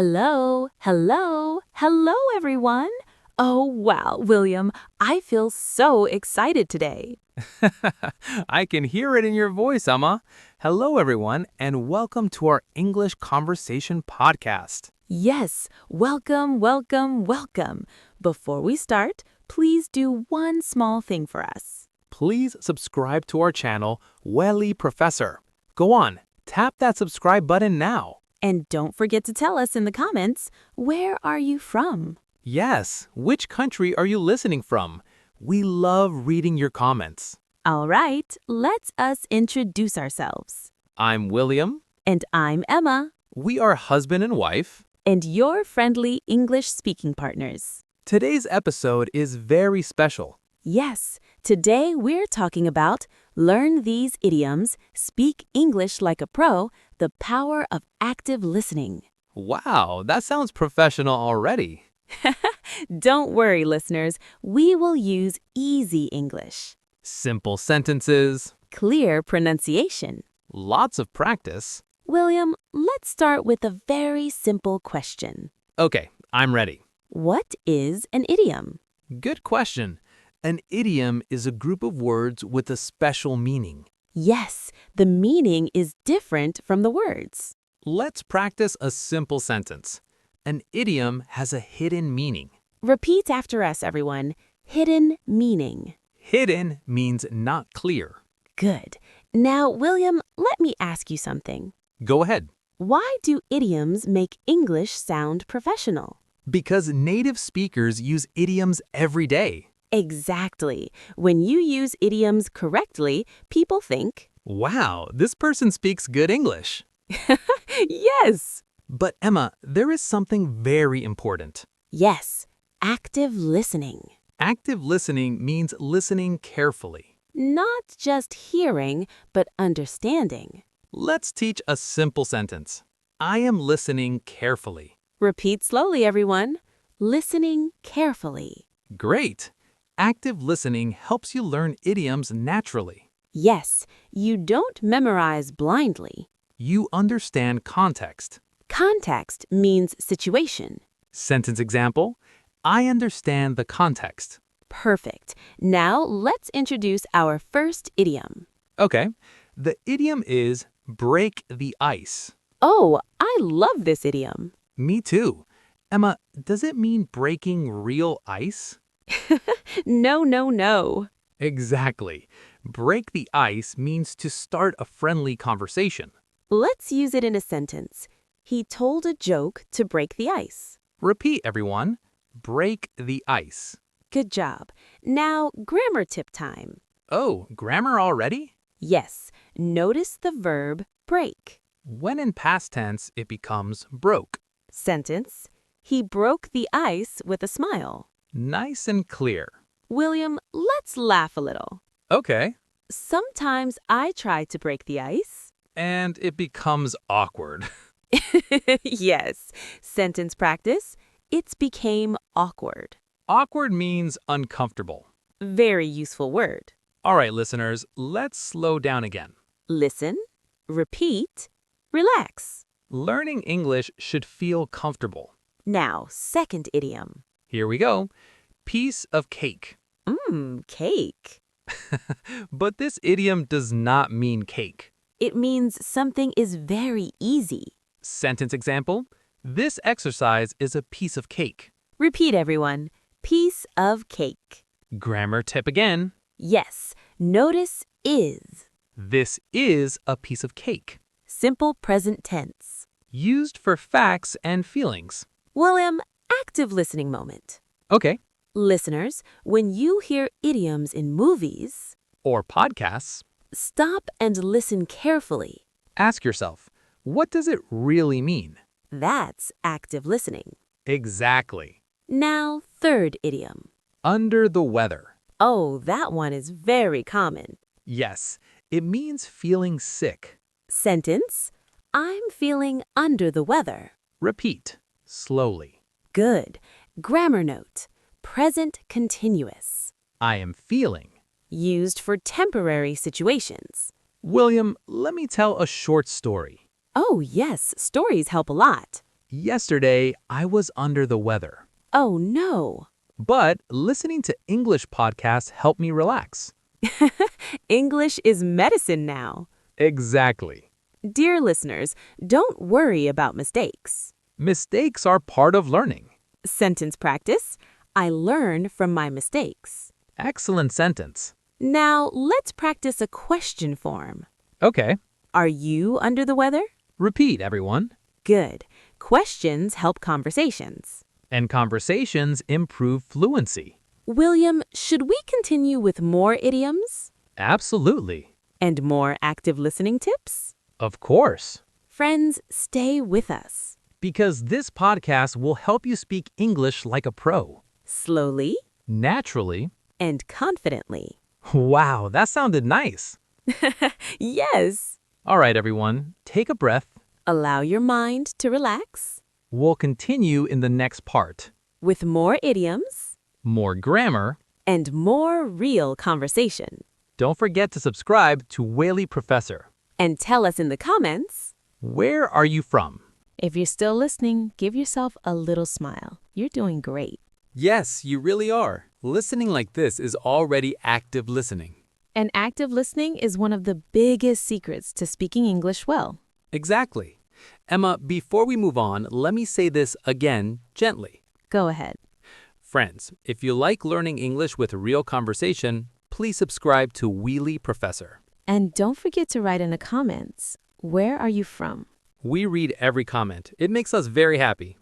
Hello, hello, hello, everyone. Oh, wow, William, I feel so excited today. I can hear it in your voice, Emma. Hello, everyone, and welcome to our English Conversation podcast. Yes, welcome, welcome, welcome. Before we start, please do one small thing for us. Please subscribe to our channel, Wehly Professor. Go on, tap that subscribe button now. And don't forget to tell us in the comments, where are you from? Yes, which country are you listening from? We love reading your comments. All right, let's us introduce ourselves. I'm William. And I'm Emma, We are husband and wife. and your friendly English speaking partners. Today's episode is very special. Yes, today we're talking about Learn These Idioms, Speak English Like a Pro, the Power of Active Listening. Wow, that sounds professional already. Don't worry, listeners, we will use easy English, Simple sentences, clear pronunciation. lots of practice. William, let's start with a very simple question. Okay, I'm ready. What is an idiom? Good question. An idiom is a group of words with a special meaning. Yes, the meaning is different from the words. Let's practice a simple sentence. An idiom has a hidden meaning. Repeat after us, everyone. Hidden meaning. Hidden means not clear. Good. Now, William, let me ask you something. Go ahead. Why do idioms make English sound professional? Because native speakers use idioms every day. Exactly. When you use idioms correctly, people think, Wow, this person speaks good English. yes. But Emma, there is something very important. Yes, active listening. Active listening means listening carefully. Not just hearing, but understanding. Let's teach a simple sentence. I am listening carefully. Repeat slowly, everyone. Listening carefully. Great! Active listening helps you learn idioms naturally. Yes, you don't memorize blindly. You understand context. Context means situation. Sentence example, I understand the context. Perfect. Now let's introduce our first idiom. Okay, the idiom is break the ice. Oh, I love this idiom. Me too. Emma, does it mean breaking real ice? No, no, no. Exactly. Break the ice means to start a friendly conversation. Let's use it in a sentence. He told a joke to break the ice. Repeat, everyone. Break the ice. Good job. Now, grammar tip time. Oh, grammar already? Yes, notice the verb break. When in past tense, it becomes broke. Sentence, he broke the ice with a smile. Nice and clear. William, let's laugh a little. Okay. Sometimes I try to break the ice. And it becomes awkward. Yes. Sentence practice. It became awkward. Awkward means uncomfortable. Very useful word. All right, listeners, let's slow down again. Listen, repeat, relax. Learning English should feel comfortable. Now, second idiom. Here we go. Piece of cake. Cake. But this idiom does not mean cake. It means something is very easy. Sentence example, this exercise is a piece of cake. Repeat, everyone. Piece of cake. Grammar tip again. Yes, notice is. This is a piece of cake. Simple present tense. Used for facts and feelings. William, active listening moment. Okay. Listeners, when you hear idioms in movies, Or podcasts. stop and listen carefully. Ask yourself, what does it really mean? That's active listening. Exactly. Now, third idiom. Under the weather. Oh, that one is very common. Yes, it means feeling sick. Sentence, I'm feeling under the weather. Repeat, slowly. Good. Grammar note. Present continuous. I am feeling. Used for temporary situations. William, let me tell a short story. Oh, yes, stories help a lot. Yesterday, I was under the weather. Oh no. But listening to English podcasts helped me relax. English is medicine now. Exactly. Dear listeners, don't worry about mistakes. Mistakes are part of learning. Sentence practice. I learn from my mistakes. Excellent sentence. Now, let's practice a question form. Okay. Are you under the weather? Repeat, everyone. Good. Questions help conversations. And conversations improve fluency. William, should we continue with more idioms? Absolutely. And more active listening tips? Of course. Friends, stay with us. Because this podcast will help you speak English like a pro. Slowly Naturally. and confidently. Wow, that sounded nice. Yes. All right, everyone, take a breath. Allow your mind to relax. We'll continue in the next part. With more idioms More grammar. and more real conversation. Don't forget to subscribe to Wehly Professor. And tell us in the comments. Where are you from? If you're still listening, give yourself a little smile. You're doing great. Yes, you really are. Listening like this is already active listening. And active listening is one of the biggest secrets to speaking English well. Exactly. Emma, before we move on, let me say this again gently. Go ahead. Friends, if you like learning English with real conversation, please subscribe to Wehly Professor. And don't forget to write in the comments, where are you from? We read every comment. It makes us very happy.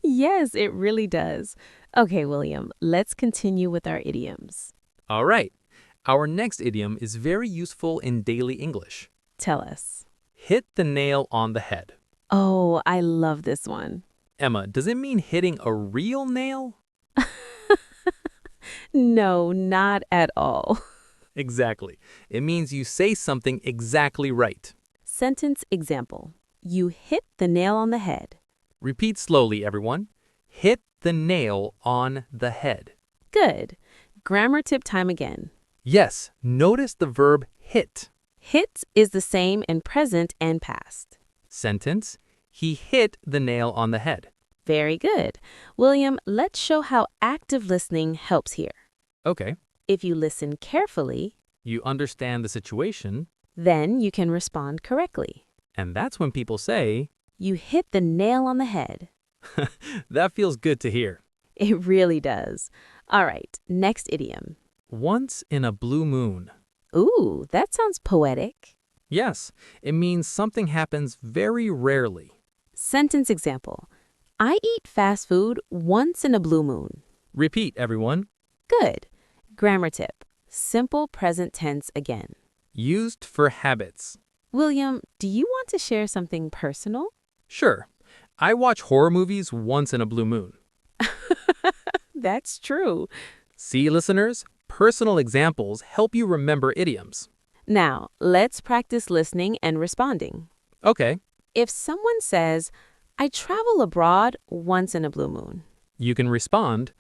Yes, it really does. Okay, William, let's continue with our idioms. All right. Our next idiom is very useful in daily English. Tell us. Hit the nail on the head. Oh, I love this one. Emma, does it mean hitting a real nail? No, not at all. Exactly. It means you say something exactly right. Sentence example. You hit the nail on the head. Repeat slowly, everyone. Hit the nail on the head. Good. Grammar tip time again. Yes, notice the verb hit. Hit is the same in present and past. Sentence, he hit the nail on the head. Very good. William, let's show how active listening helps here. Okay. If you listen carefully, You understand the situation, then you can respond correctly. and that's when people say, You hit the nail on the head. that feels good to hear. It really does. All right, next idiom. Once in a blue moon. Ooh, that sounds poetic. Yes, it means something happens very rarely. Sentence example. I eat fast food once in a blue moon. Repeat, everyone. Good. Grammar tip. Simple present tense again. Used for habits. William, do you want to share something personal? Sure, I watch horror movies once in a blue moon. That's true. See, listeners, personal examples help you remember idioms. Now, let's practice listening and responding. Okay, If someone says, I travel abroad once in a blue moon. you can respond,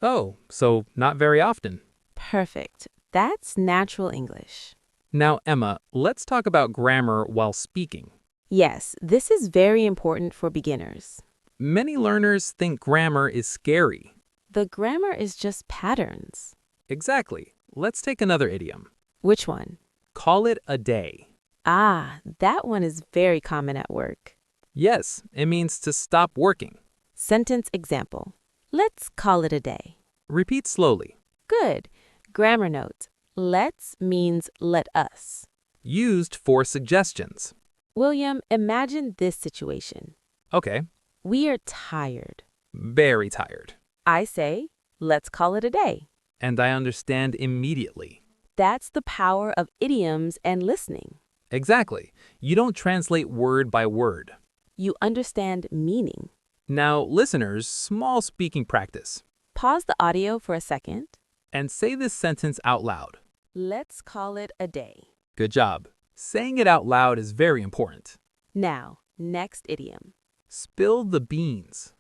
oh, so not very often. Perfect. That's natural English. Now, Emma, let's talk about grammar while speaking. Yes, this is very important for beginners. Many learners think grammar is scary. The grammar is just patterns. Exactly. Let's take another idiom. Which one? Call it a day. Ah, that one is very common at work. Yes, it means to stop working. Sentence example. Let's call it a day. Repeat slowly. Good. Grammar note. Let's means let us. Used for suggestions. William, imagine this situation. Okay, We are tired. very tired. I say, let's call it a day. And I understand immediately. That's the power of idioms and listening. Exactly. You don't translate word by word. You understand meaning. Now, listeners, small speaking practice. Pause the audio for a second. And say this sentence out loud. Let's call it a day. Good job. Saying it out loud is very important. Now, next idiom. Spill the beans.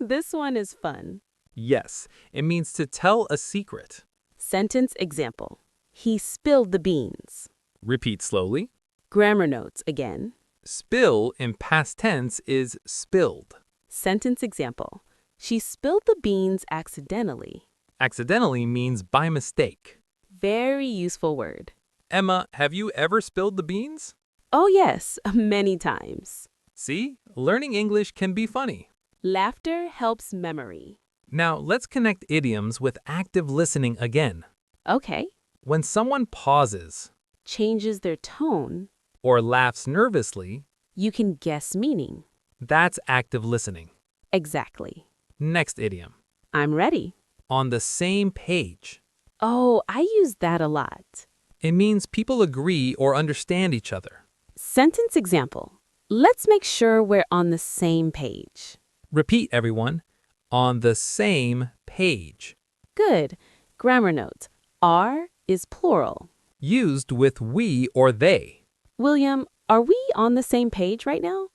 This one is fun. Yes, it means to tell a secret. Sentence example. He spilled the beans. Repeat slowly. Grammar notes again. Spill in past tense is spilled. Sentence example. She spilled the beans accidentally. Accidentally means by mistake. Very useful word. Emma, have you ever spilled the beans? Oh yes, many times. See, learning English can be funny. Laughter helps memory. Now, let's connect idioms with active listening again. Okay. When someone pauses Changes their tone. or laughs nervously, You can guess meaning. that's active listening. Exactly. Next idiom. I'm ready. On the same page. Oh, I use that a lot. It means people agree or understand each other. Sentence example. Let's make sure we're on the same page. Repeat, everyone. On the same page. Good. Grammar note. Are is plural. Used with we or they. William, are we on the same page right now?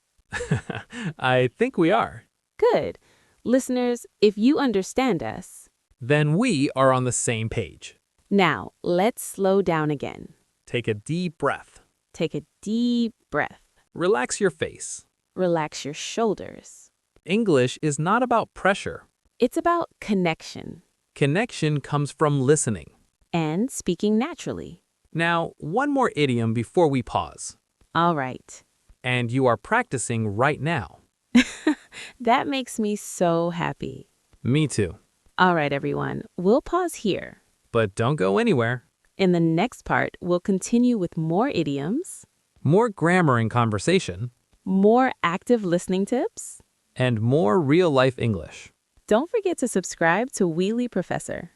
I think we are. Good. Listeners, if you understand us, Then we are on the same page. now let's slow down again. Take a deep breath. Take a deep breath. Relax your face. Relax your shoulders. English is not about pressure. It's about connection Connection comes from listening. and speaking naturally. Now, one more idiom before we pause. All right. And you are practicing right now. That makes me so happy. Me too. All right, everyone. We'll pause here. But don't go anywhere. In the next part, we'll continue with more idioms, More grammar and conversation, more active listening tips. and more real-life English. Don't forget to subscribe to Wehly Professor.